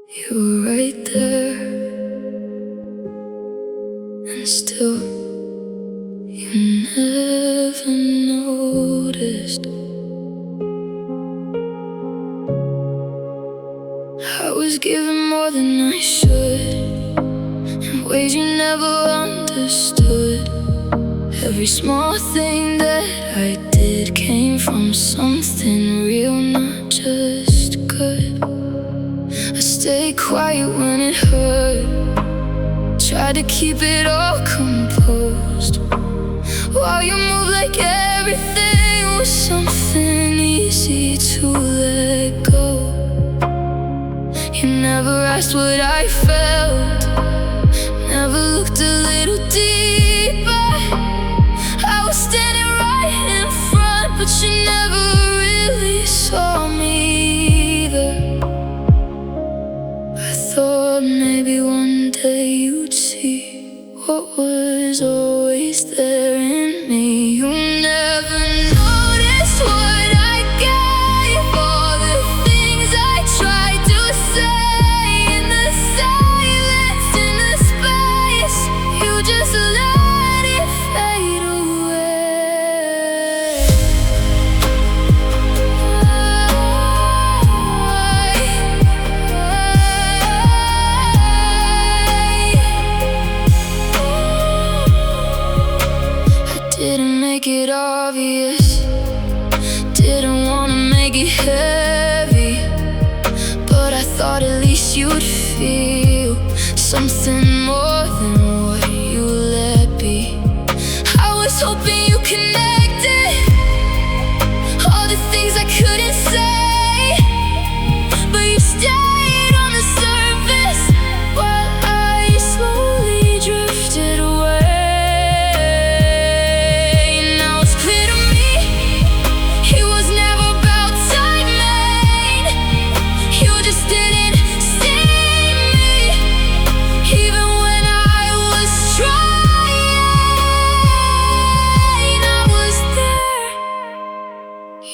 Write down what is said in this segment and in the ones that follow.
You were right there, and still you never noticed. I was given more than I should, in ways you never understood. Every small thing that I did came from something real, not just good. I stayed quiet when it hurt, tried to keep it all composed, while you moved like everything was something easy to let go. You never asked what I felt, never looked a little deeper. I was standing right in front, but you never really saw me either. I thought maybe one day you'd see what was always there in me. You never noticed what I gave, all the things I tried to say, in the silence, in the space. You just let it fade away. Didn't make it obvious, didn't wanna make it heavy, but I thought at least you'd feel something more than what you let be. I was hoping you connected all the things I couldn't say, but you stayed on the surface while I slowly drifted away.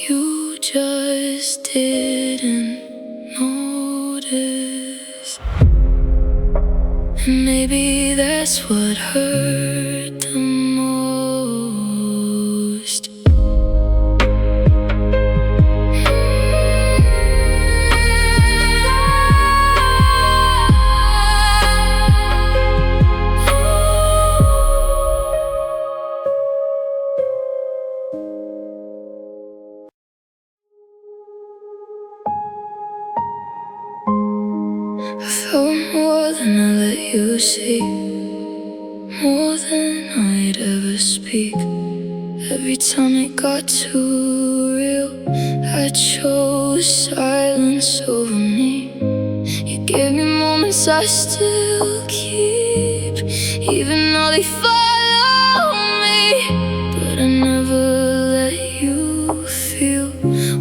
You just didn't notice, and maybe that's what hurt the most. I felt more than I let you see, more than I'd ever speak. Every time it got too real, I chose silence over me. You gave me moments I still keep, even though they follow me. But I never let you feel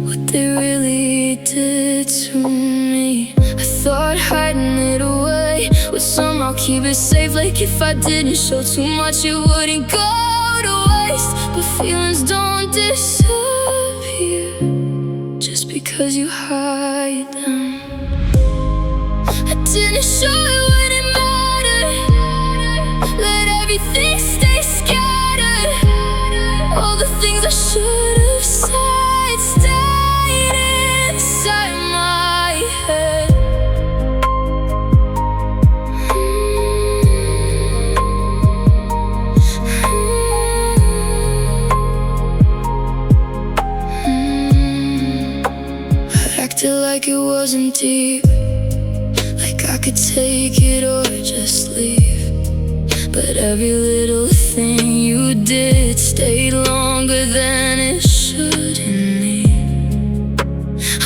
what they really did to me. I thought hiding it away would somehow keep it safe, like if I didn't show too much it wouldn't go to waste. But feelings don't disappear just because you hide them. I didn't show it when it mattered, let everything stay scattered. All the things I should have said stayed inside my head. Acted like it wasn't deep, like I could take it or just leave. But every little thing you did stayed longer than it should in me.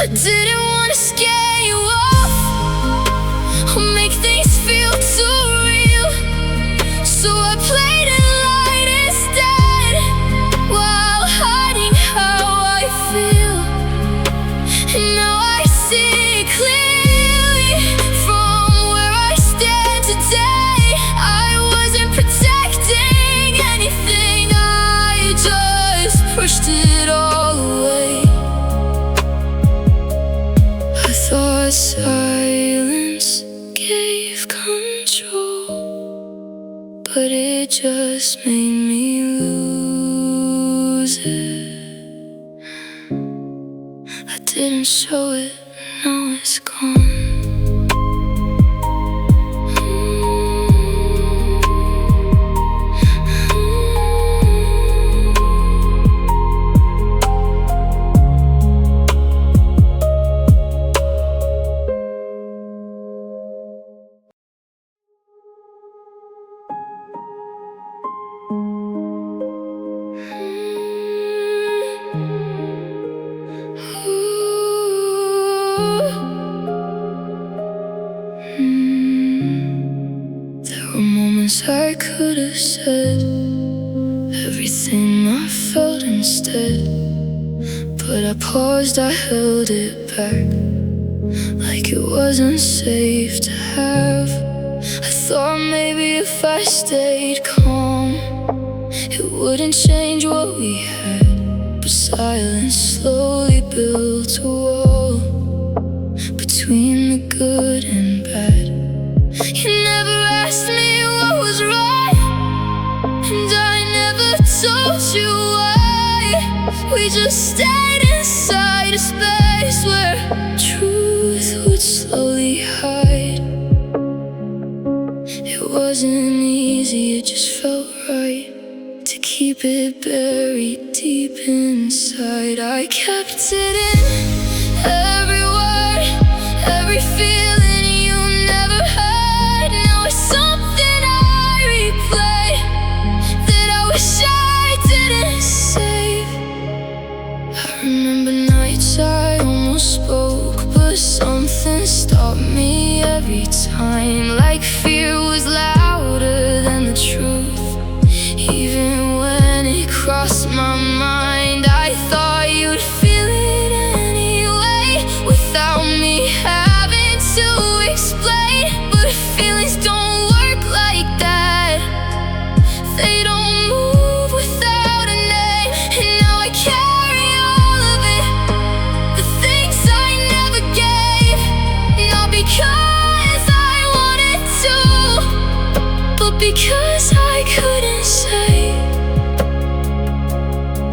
I didn't want to scare you off or make things feel too real, so I played it light instead, while hiding how I feel. And now I see it clearly from where I stand today. I wasn't protecting anything, I just pushed it all away. I thought silence but it just made me lose it. I didn't show it, now it's gone. There were moments I could have said everything I felt instead, but I paused, I held it back, like it wasn't safe to have. I thought maybe if I stayed calm, it wouldn't change what we had, but silence slowly built a wall between the good and bad. You never asked me what was right, and I never told you why. We just stayed inside a space where truth would slowly hide. It wasn't easy, it just felt right to keep it buried deep inside. I kept it in, every word, every feeling you never heard. Now it's something I replay that I wish I didn't save. I remember nights I almost spoke, but something stopped me every time, like fear was louder than the truth. Even when it crossed my mind, I thought you'd feel it anyway, without me having to explain. But feelings don't work like that, they don't move without a name. And now I carry all of it, the things I never gave, not because I wanted to, but because I couldn't say.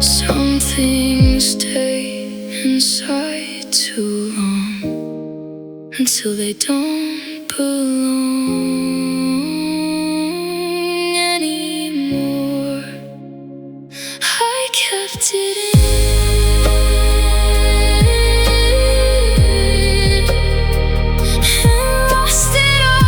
Some things stay inside too long, until they don't belong anymore. I kept it in, and lost it all.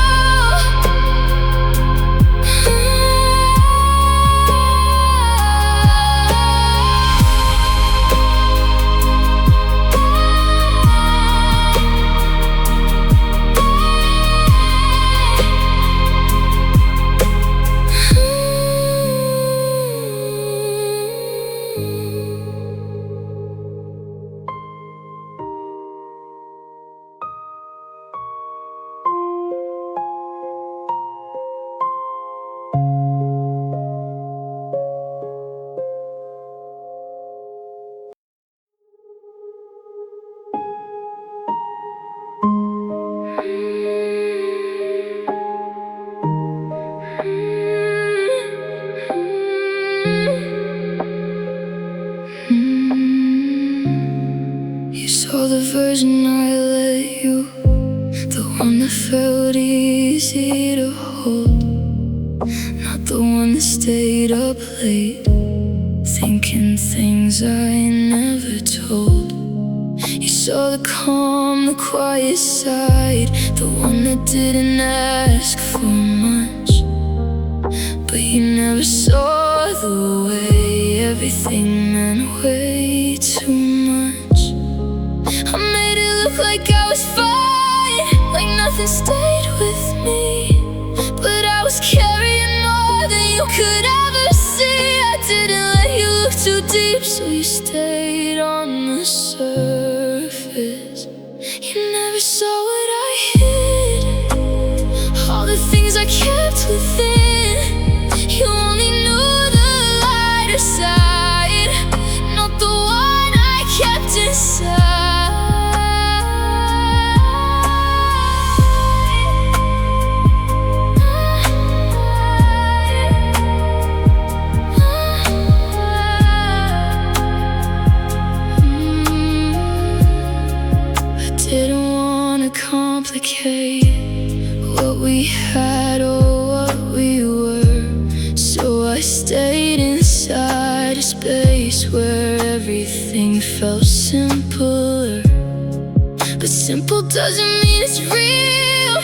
You saw the version I let you, the one that felt easy to hold, not the one that stayed up late, thinking things I never told. You saw the calm, the quiet side, the one that didn't ask for much, but you never saw the way everything meant way too much. I made it look like I was fine, like nothing stayed with me, but I was carrying more than you could ever see. I didn't let you look too deep, so you stayed on the surface. You never saw what I hid, all the things I kept within. You only knew the lighter side, not the one I kept inside. complicate what we had or what we were. So I stayed inside a space where everything felt simpler. But simple doesn't mean it's real,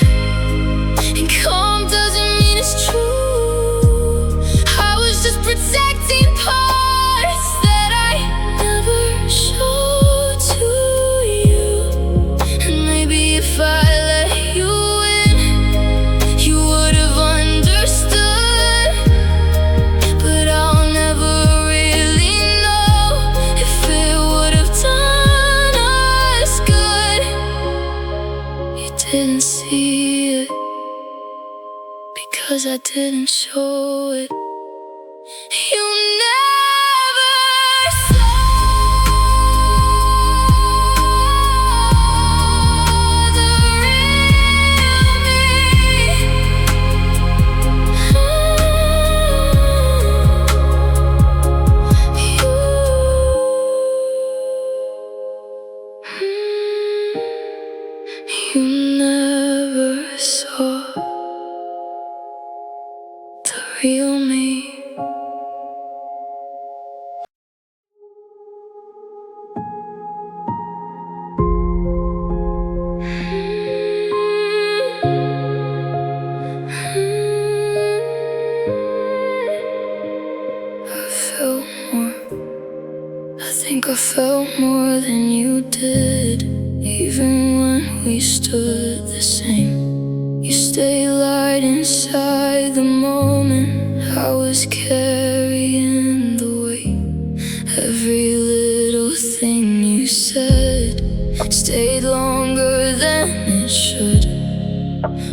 and calm doesn't mean it's true. I was just protecting parts that I never showed to you. And maybe if I let you in, you would have understood. But I'll never really know if it would have done us good. You didn't see it because I didn't show it. You never saw the real me. You never saw the real me. I think I felt more than you did. Even when we stood the same, you stayed light inside the moment. I was carrying the weight. Every little thing you said stayed longer than it should,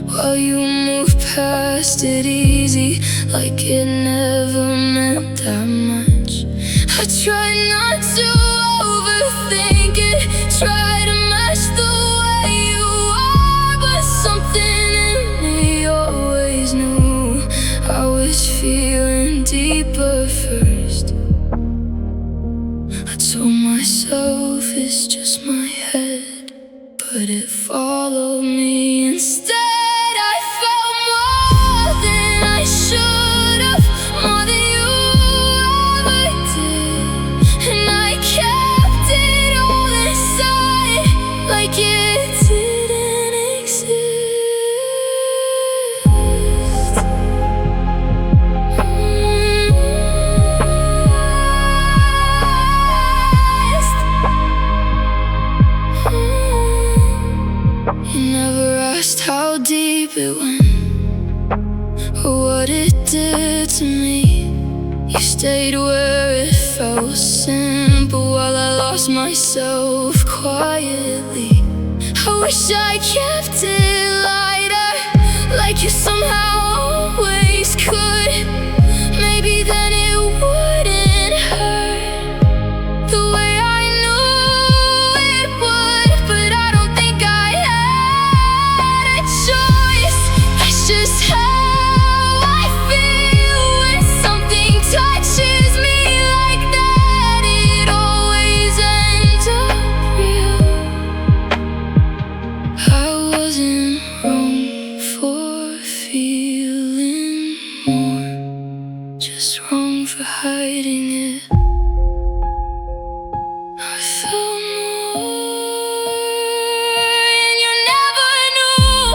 while you moved past it easy, like it never meant that much. I tried not to overthink it, try to match the way you are, but something in me always knew I was feeling deeper first. I told myself it's just my head, but it followed me instead. I felt more than I should have, more than you ever did. And I kept it all inside, like it didn't exist. You never asked how deep it went, or what it did to me. You stayed where it felt simple, while I lost myself quietly. I wish I kept it lighter, like you somehow always could. Maybe then it wouldn't hurt the way I knew it would. But I don't think I had a choice. That's just how I feel when something touches me like that. It always ends up real. I wasn't wrong for feeling more, just wrong for hiding it. I felt more, and you never knew.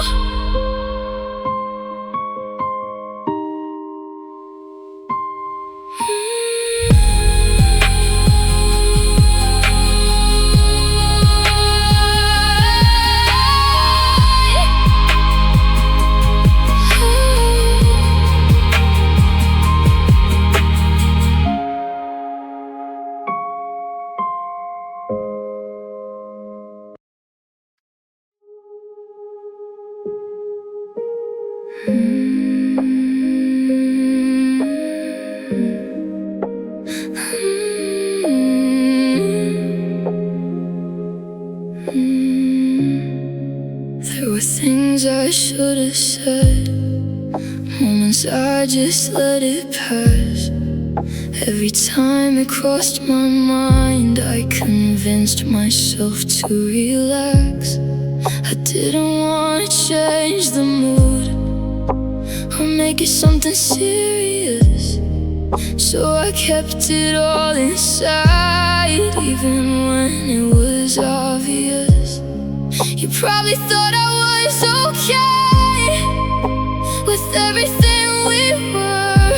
There were things I should have said, moments I just let it pass. Every time it crossed my mind, I convinced myself to relax. I didn't wanna change the mood or make it something serious, so I kept it all inside, even when it was obvious. You probably thought I was okay with everything we were,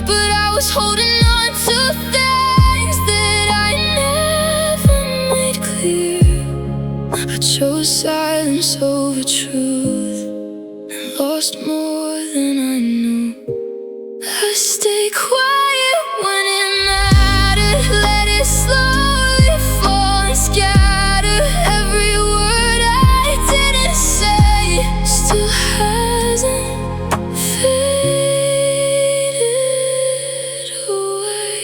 but I was holding on to things that I never made clear. I chose silence over truth and lost more than I knew. I stayed quiet when it mattered, let it slowly fall and scatter. Every word I didn't say still hasn't faded away.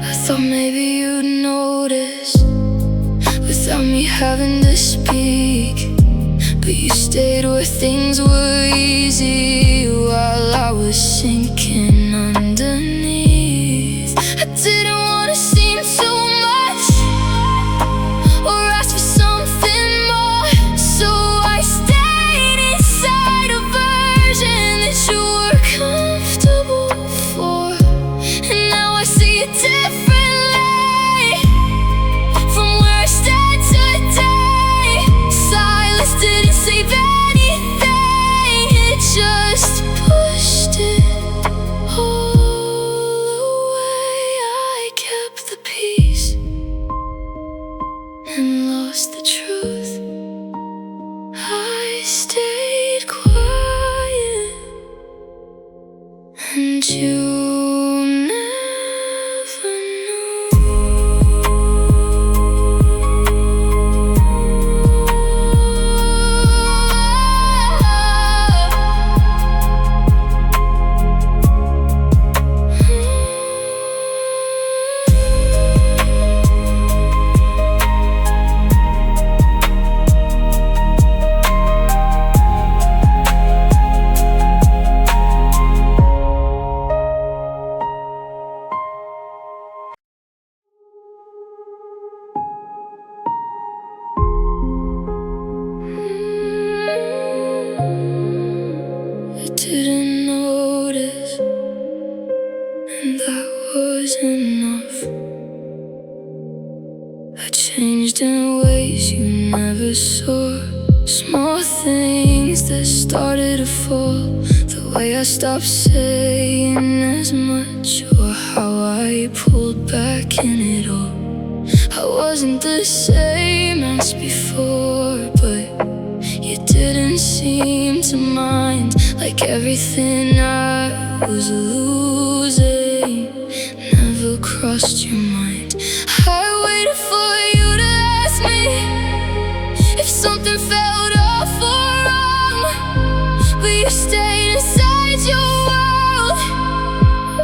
I thought maybe you'd notice without me having to speak, but you stayed where things were easy while I was sinking underneath. I didn't want to seem too much or ask for something more, so I stayed inside a version that you were comfortable for. And now I see it differently. From where I stand today, silence didn't save anything, it just pushed it all away. I kept the peace and lost the truth. I stayed quiet and you never I didn't notice, and that was enough. I changed in ways you never saw, small things that started to fall. The way I stopped saying as much, or how I pulled back in it all. I wasn't the same as before, but you didn't seem to mind, like everything I was losing never crossed your mind. I waited for you to ask me if something felt off or wrong, but you stayed inside your world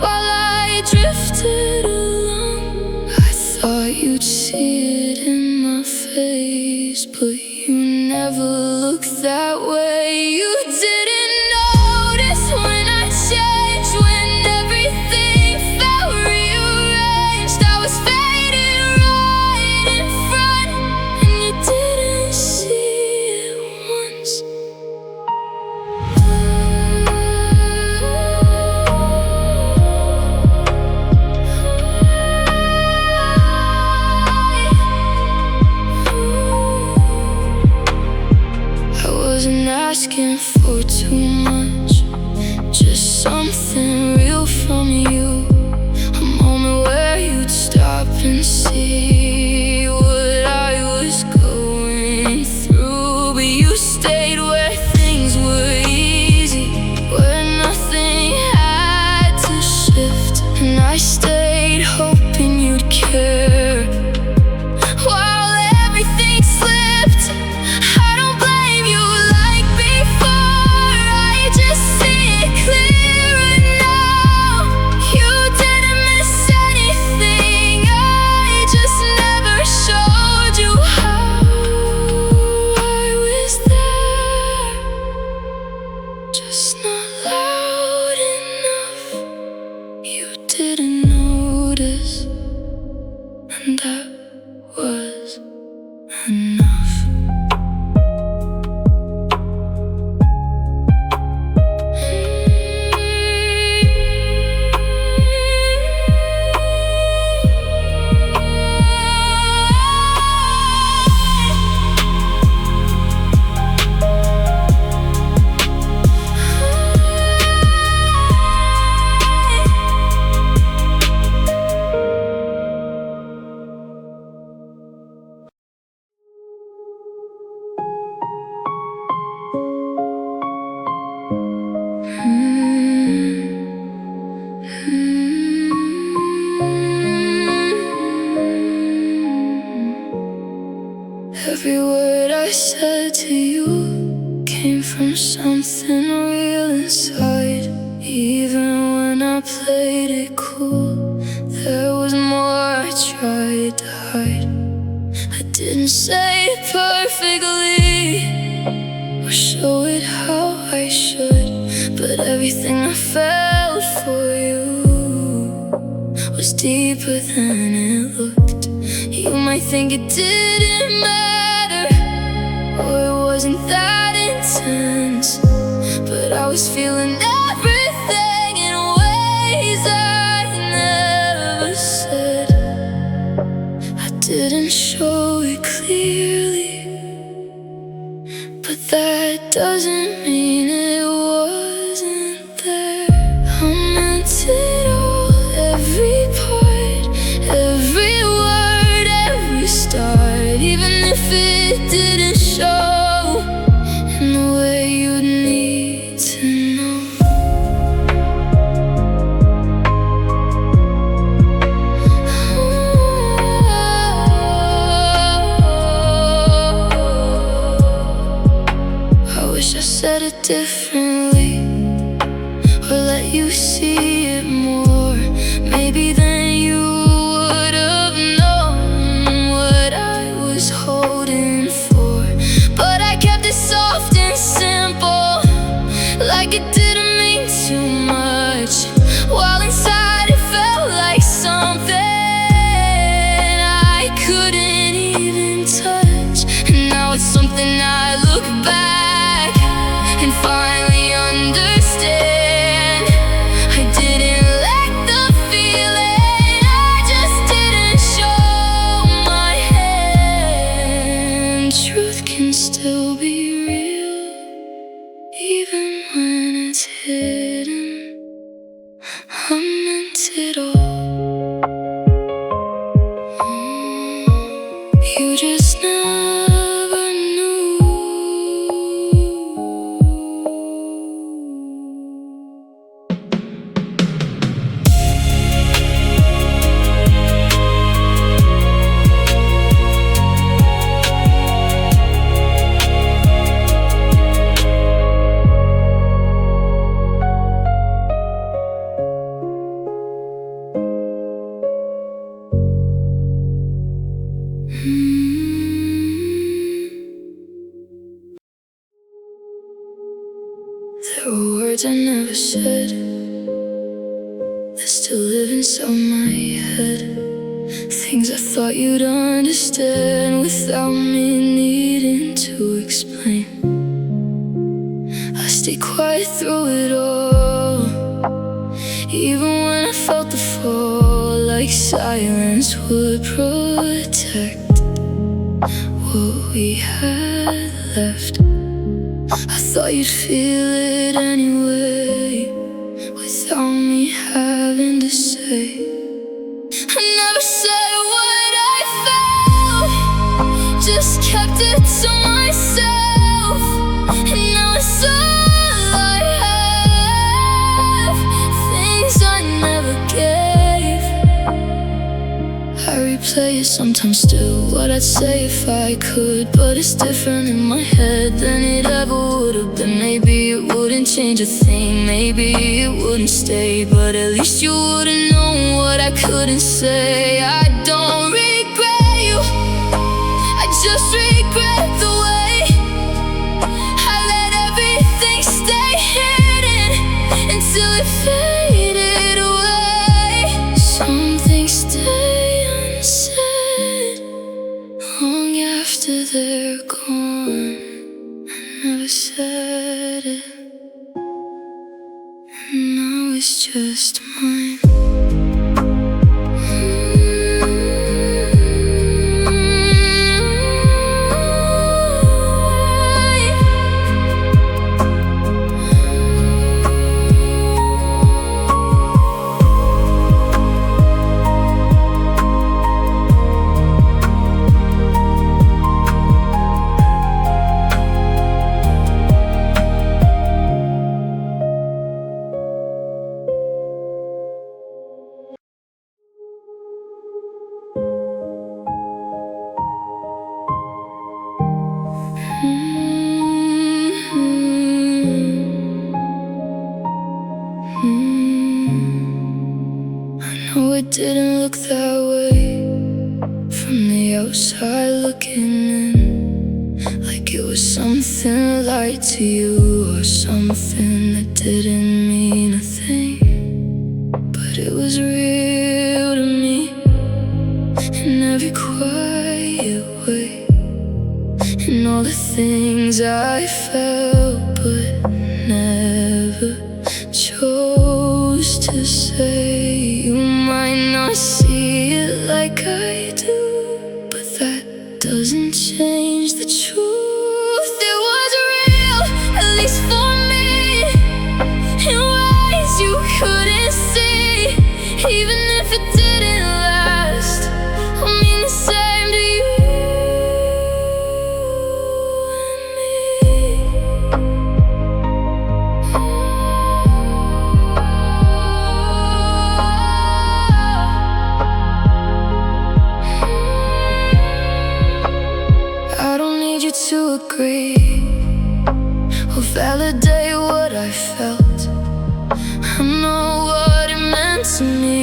while I drifted along. I thought you'd see it in my face, but you never looked that way. You didn't notice when I changed, when everything felt rearranged. I was fading right in front, and you didn't see it. I played it cool. There was more I tried to hide. I didn't say it perfectly or show it how I should, but everything I felt for you was deeper than it looked. You might think it didn't matter, or it wasn't that intense, but I was feeling everything in ways I never said. I didn't show it clearly, but that doesn't mean it wasn't there. I meant it all, every part, every word, every start, even if it didn't show in the way you'd need to know. I wish I said it differently, or let you see it more. Maybe then you would have known what I was holding for. But I kept it soft and simple, like it didn't mean too much, while inside it felt like something I couldn't even touch. And now it's something I look back and finally understand. I didn't lack the feeling, I just didn't show my hand. Truth can still be real, even when it's hidden. I meant it all. You just never knew. There were words I never said that still live inside my head. Things I thought you'd understand without me needing to explain. I stayed quiet through it all, even when I felt the fall, like silence would protect what we had left. I thought you'd feel it anyway, without me having to say. I never said what I felt, just kept it to myself. And now it's all I have, things I never gave. I replay it sometimes still, what I'd say if I could, but it's different in my head than it ever would have been. Maybe it wouldn't change a thing, maybe it wouldn't stay, but at least you wouldn't know what I couldn't say. I don't regret you, I just regret the way I let everything stay hidden until it faded away. Some things stay unsaid long after they're gone. I never said it, and now it's just mine. Mm-hmm. No, it didn't look that way from the outside looking in, like it was something that lied to you or something that didn't mean a thing. But it was real to me in every quiet way, and all the things I felt but never chose to say. You might not see it like I do, but that doesn't change the truth. It was real, at least for me, in ways you couldn't see. Even if it didn't last, I mean the same to you and me. I don't need you to agree or validate what I felt. I know what it meant to me,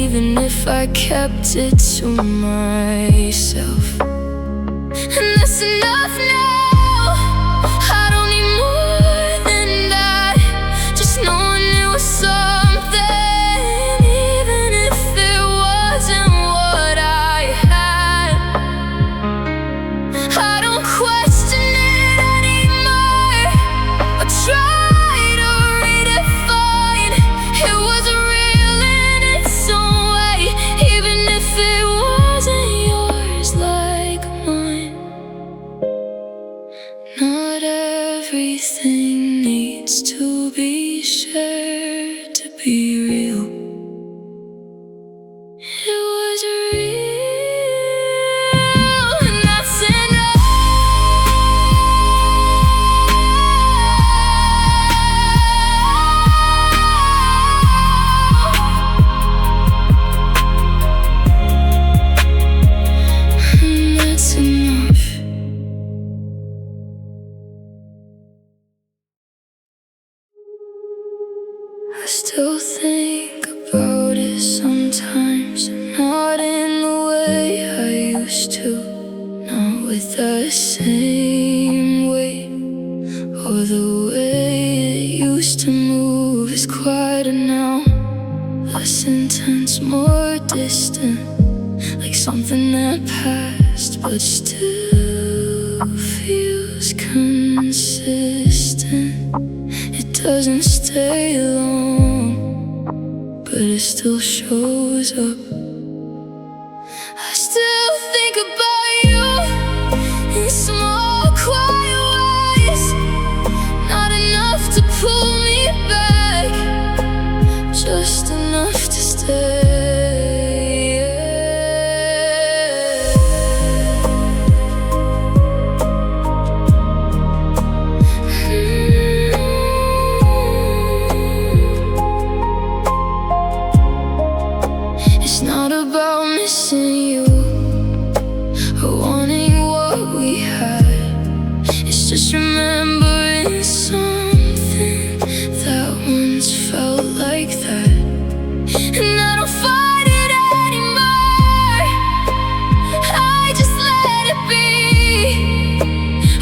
even if I kept it to myself. And that's enough now. I don't need more than that. Just knowing it was something, even if it wasn't what I had. I don't question it anymore or try to redefine. It was real in its own way, even if it wasn't yours like mine. Not everything needs to be shared to be real. It was real, and that's enough. And that's enough. I still think about it sometimes, not in the way I used to, not with the same weight or the way it used to move. Is quieter now, less intense, more distant, like something that passed but still feels consistent. It doesn't stay long, but it still shows up. I still think about you in small, quiet ways, not enough to pull me back, just enough to stay. It's not about missing you or wanting what we had. It's just remembering something that once felt like that. And I don't fight it anymore, I just let it be.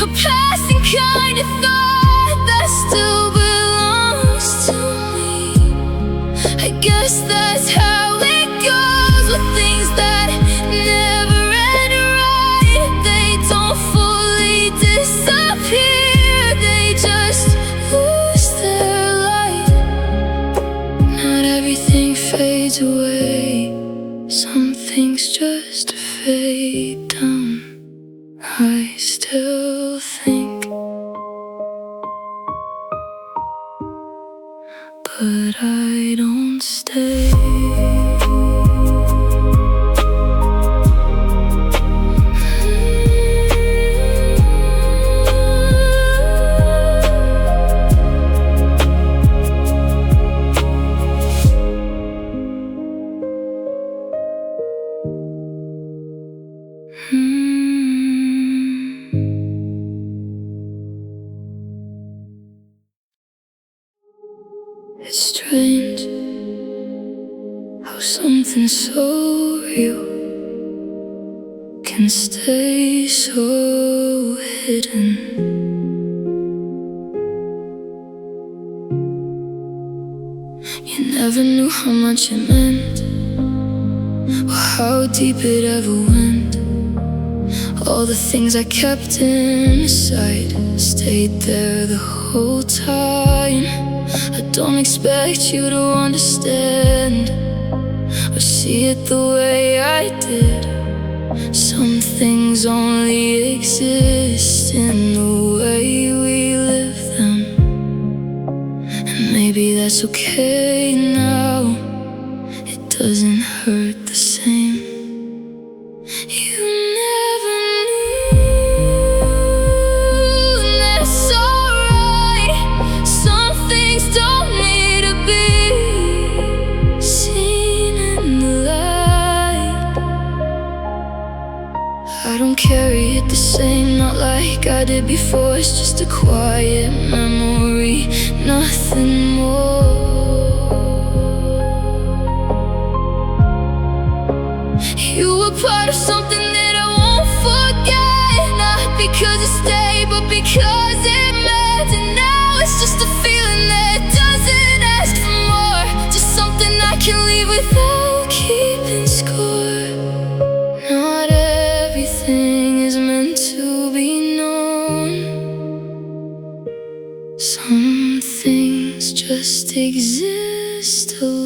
A passing kind of thought that still belongs to me. I guess that's how it goes with things that never end right. They don't fully disappear, they just lose their light. Not everything fades away, some things just fade down. I still think, but I don't stay. It's strange how something so real can stay so hidden. You never knew how much it meant, or how deep it ever went. All the things I kept inside stayed there the whole time. I don't expect you to understand or see it the way I did. Some things only exist in the way we live them, and maybe that's okay now. It doesn't hurt the same. You never knew, and that's alright. Some things don't need to be seen in the light. I don't carry it the same, not like I did before. It's just a quiet memory, nothing more. You were part of something that I won't forget, not because it stayed, but because it meant. And now it's just a feeling that doesn't ask for more, just something I can leave without keeping score. Not everything is meant to be known. Some things just exist alone.